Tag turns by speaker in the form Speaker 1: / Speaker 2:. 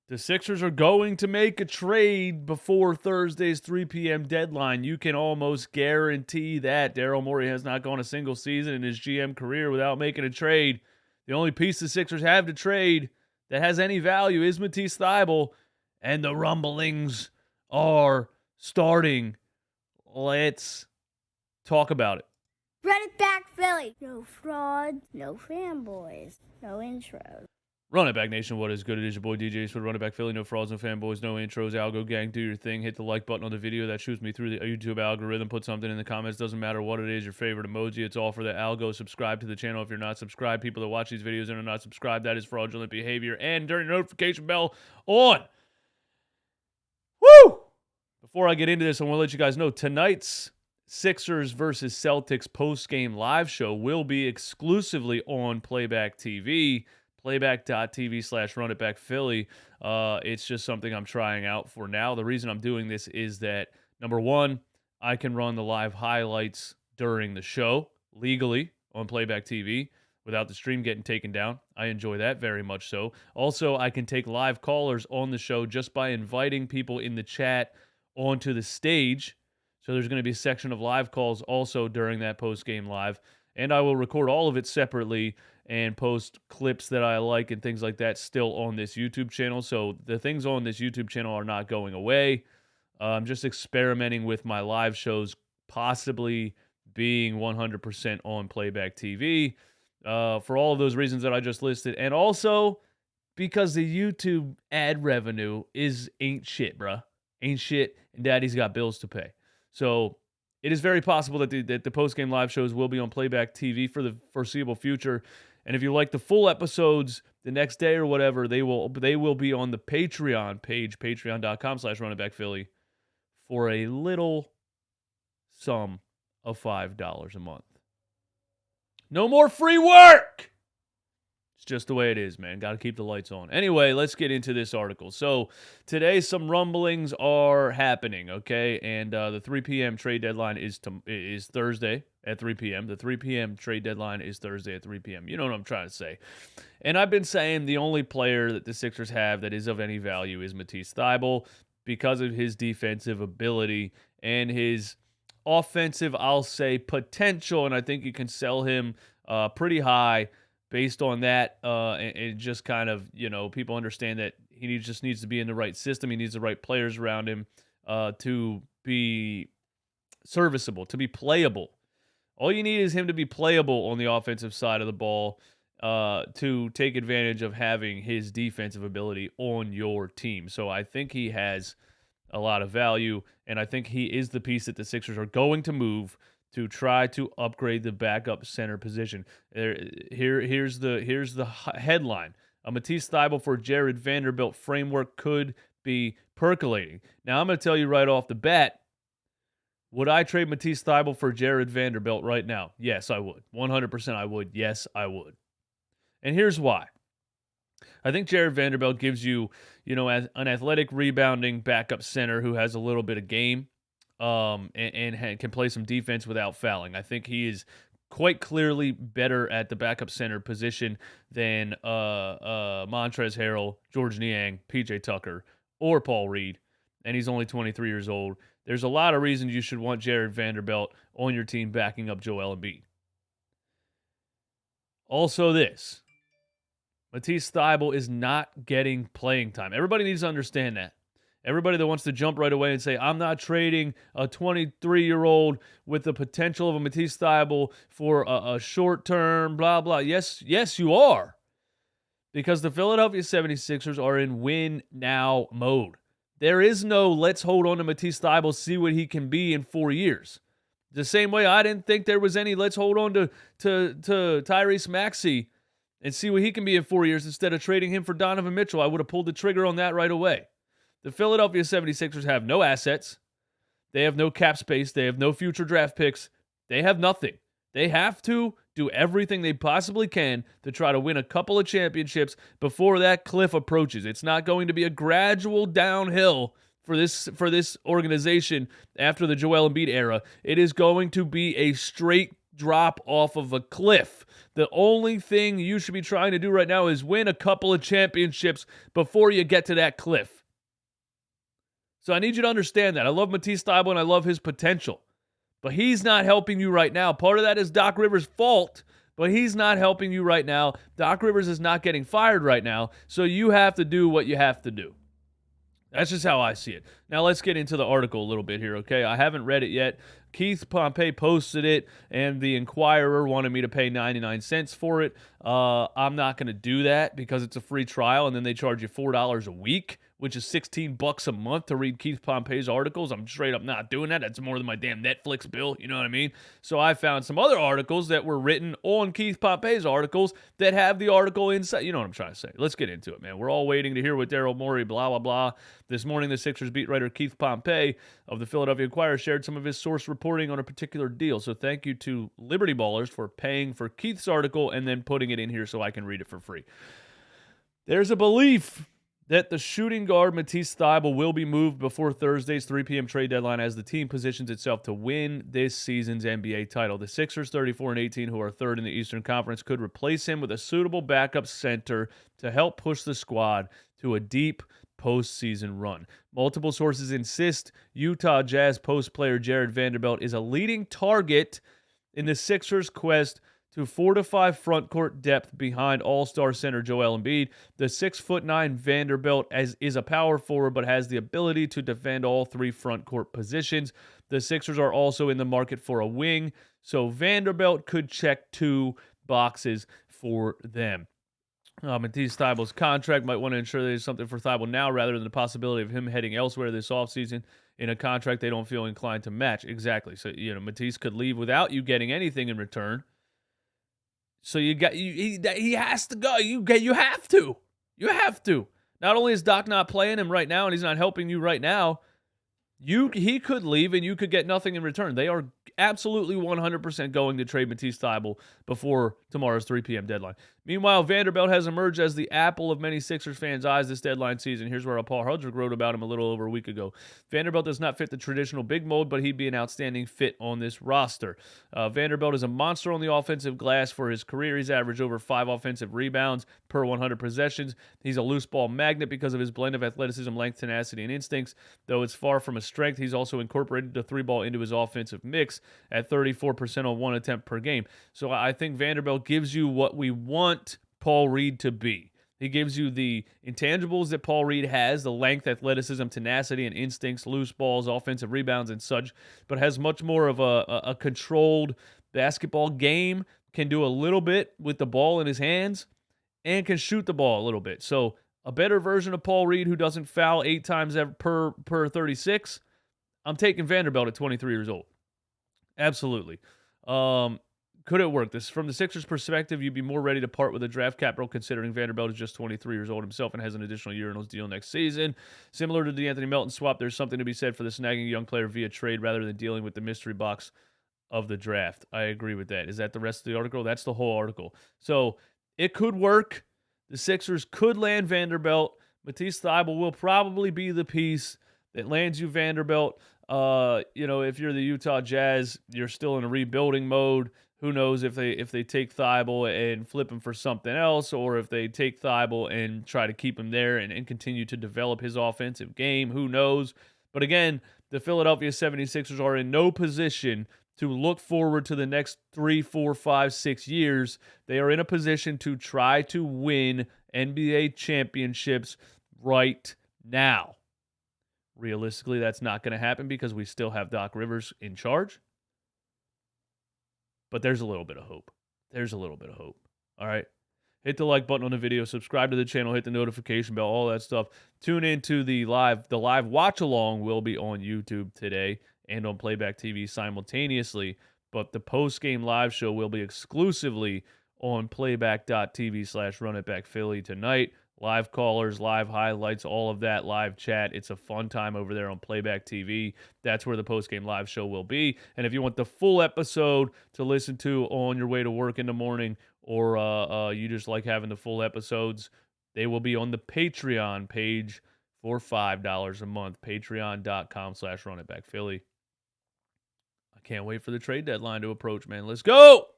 Speaker 1: The Sixers are going to make a trade before Thursday's 3 p.m. deadline. You can almost guarantee that. Daryl Morey has not gone a single season in his GM career without making a trade. The only piece the Sixers have to trade that has any value is Matisse Thybulle, and the rumblings are starting. Let's talk about it.
Speaker 2: Run it back, Philly. No frauds, no fanboys, no intros.
Speaker 1: Run it back, Nation. What is good? It is your boy DJ for Run It Back Philly. No frauds, no fanboys, no intros. Algo gang, do your thing. Hit the like button on the video. That shoots me through the YouTube algorithm. Put something in the comments. Doesn't matter what it is. Your favorite emoji. It's all for the algo. Subscribe to the channel if you're not subscribed. People that watch these videos and are not subscribed, that is fraudulent behavior. And turn your notification bell on. Woo! Before I get into this, I want to let you guys know tonight's Sixers versus Celtics post-game live show will be exclusively on PlaybackTV. Playback.tv/runitbackphilly. It's just something I'm trying out for now. The reason I'm doing this is that, number one, I can run the live highlights during the show legally on Playback TV without the stream getting taken down. I enjoy that very much so. Also, I can take live callers on the show just by inviting people in the chat onto the stage. So there's going to be a section of live calls also during that post-game live. And I will record all of it separately and post clips that I like and things like that still on this YouTube channel. So the things on this YouTube channel are not going away. I'm just experimenting with my live shows possibly being 100% on Playback TV for all of those reasons that I just listed. And also because the YouTube ad revenue ain't shit, bruh. Ain't shit, and daddy's got bills to pay. So it is very possible that the post-game live shows will be on Playback TV for the foreseeable future. And if you like the full episodes the next day or whatever, they will be on the Patreon page, patreon.com/runitbackphilly, for a little sum of $5 a month. No more free work! It's just the way it is, man. Got to keep the lights on. Anyway, let's get into this article. So today, some rumblings are happening, okay? And the 3 p.m. trade deadline is Thursday at 3 p.m. The 3 p.m. trade deadline is Thursday at 3 p.m. You know what I'm trying to say. And I've been saying the only player that the Sixers have that is of any value is Matisse Thybulle because of his defensive ability and his offensive, I'll say, potential. And I think you can sell him pretty high based on that, and just kind of, people understand that he just needs to be in the right system. He needs the right players around him to be serviceable, to be playable. All you need is him to be playable on the offensive side of the ball to take advantage of having his defensive ability on your team. So I think he has a lot of value, and I think he is the piece that the Sixers are going to move to try to upgrade the backup center position. Here's the headline. A Matisse Thybulle for Jared Vanderbilt framework could be percolating. Now, I'm going to tell you right off the bat, would I trade Matisse Thybulle for Jared Vanderbilt right now? Yes, I would. 100% I would. Yes, I would. And here's why. I think Jared Vanderbilt gives you, as an athletic rebounding backup center who has a little bit of game, and can play some defense without fouling. I think he is quite clearly better at the backup center position than Montrezl Harrell, George Niang, PJ Tucker, or Paul Reed, and he's only 23 years old. There's a lot of reasons you should want Jared Vanderbilt on your team backing up Joel Embiid. Also this, Matisse Thybulle is not getting playing time. Everybody needs to understand that. Everybody that wants to jump right away and say, I'm not trading a 23-year-old with the potential of a Matisse Thybulle for a short-term, blah, blah. Yes, you are. Because the Philadelphia 76ers are in win-now mode. There is no let's hold on to Matisse Thybulle, see what he can be in 4 years. The same way I didn't think there was any let's hold on to Tyrese Maxey and see what he can be in 4 years instead of trading him for Donovan Mitchell. I would have pulled the trigger on that right away. The Philadelphia 76ers have no assets. They have no cap space. They have no future draft picks. They have nothing. They have to do everything they possibly can to try to win a couple of championships before that cliff approaches. It's not going to be a gradual downhill for this organization after the Joel Embiid era. It is going to be a straight drop off of a cliff. The only thing you should be trying to do right now is win a couple of championships before you get to that cliff. So I need you to understand that. I love Matisse Thybulle and I love his potential. But he's not helping you right now. Part of that is Doc Rivers' fault, but he's not helping you right now. Doc Rivers is not getting fired right now, so you have to do what you have to do. That's just how I see it. Now let's get into the article a little bit here, okay? I haven't read it yet. Keith Pompey posted it, and the Inquirer wanted me to pay 99 cents for it. I'm not going to do that because it's a free trial, and then they charge you $4 a week, which is $16 a month to read Keith Pompey's articles. I'm straight up not doing that. That's more than my damn Netflix bill. You know what I mean? So I found some other articles that were written on Keith Pompey's articles that have the article inside. You know what I'm trying to say. Let's get into it, man. We're all waiting to hear what Daryl Morey, blah, blah, blah. This morning, the Sixers beat writer Keith Pompey of the Philadelphia Inquirer shared some of his source reporting on a particular deal. So thank you to Liberty Ballers for paying for Keith's article and then putting it in here so I can read it for free. There's a belief that the shooting guard Matisse Thybulle will be moved before Thursday's 3 p.m. trade deadline as the team positions itself to win this season's NBA title. The Sixers, 34-18, who are third in the Eastern Conference, could replace him with a suitable backup center to help push the squad to a deep postseason run. Multiple sources insist Utah Jazz post player Jared Vanderbilt is a leading target in the Sixers' quest to fortify front court depth behind all-star center Joel Embiid. The 6'9" Vanderbilt is a power forward but has the ability to defend all three front court positions. The Sixers are also in the market for a wing, so Vanderbilt could check 2 boxes for them. Matisse Thybulle's contract might want to ensure there's something for Thybulle now rather than the possibility of him heading elsewhere this offseason in a contract they don't feel inclined to match. Exactly. So, Matisse could leave without you getting anything in return. So he has to go. You have to. You have to. Not only is Doc not playing him right now and he's not helping you right now, he could leave and you could get nothing in return. They are absolutely 100% going to trade Matisse Thybulle before tomorrow's 3 p.m. deadline. Meanwhile, Vanderbilt has emerged as the apple of many Sixers fans' eyes this deadline season. Here's where Paul Hudrick wrote about him a little over a week ago. Vanderbilt does not fit the traditional big mold, but he'd be an outstanding fit on this roster. Vanderbilt is a monster on the offensive glass for his career. He's averaged over 5 offensive rebounds per 100 possessions. He's a loose ball magnet because of his blend of athleticism, length, tenacity, and instincts. Though it's far from a strength, he's also incorporated the 3-ball into his offensive mix at 34% on 1 attempt per game. So I think Vanderbilt gives you what we want Paul Reed to be. He gives you the intangibles that Paul Reed has, the length, athleticism, tenacity, and instincts, loose balls, offensive rebounds, and such, but has much more of a controlled basketball game, can do a little bit with the ball in his hands, and can shoot the ball a little bit. So a better version of Paul Reed who doesn't foul 8 times per 36. I'm taking Vanderbilt at 23 years old. Absolutely. Could it work? From the Sixers' perspective, you'd be more ready to part with a draft capital considering Vanderbilt is just 23 years old himself and has an additional year in his deal next season. Similar to the Anthony Melton swap, there's something to be said for the snagging a young player via trade rather than dealing with the mystery box of the draft. I agree with that. Is that the rest of the article? That's the whole article. So it could work. The Sixers could land Vanderbilt. Matisse Thybulle will probably be the piece that lands you Vanderbilt. If you're the Utah Jazz, you're still in a rebuilding mode. Who knows if they take Thybulle and flip him for something else, or if they take Thybulle and try to keep him there and continue to develop his offensive game. Who knows? But again, the Philadelphia 76ers are in no position to look forward to the next 3, 4, 5, 6 years. They are in a position to try to win NBA championships right now. Realistically, that's not going to happen because we still have Doc Rivers in charge. But there's a little bit of hope. There's a little bit of hope. All right? Hit the like button on the video. Subscribe to the channel. Hit the notification bell. All that stuff. Tune into the live. The live watch-along will be on YouTube today and on Playback TV simultaneously. But the post-game live show will be exclusively on playback.tv/runitbackphilly tonight. Live callers, live highlights, all of that, live chat. It's a fun time over there on Playback TV. That's where the postgame live show will be. And if you want the full episode to listen to on your way to work in the morning, or you just like having the full episodes, they will be on the Patreon page for $5 a month. Patreon.com/runitbackphilly. I can't wait for the trade deadline to approach, man. Let's go!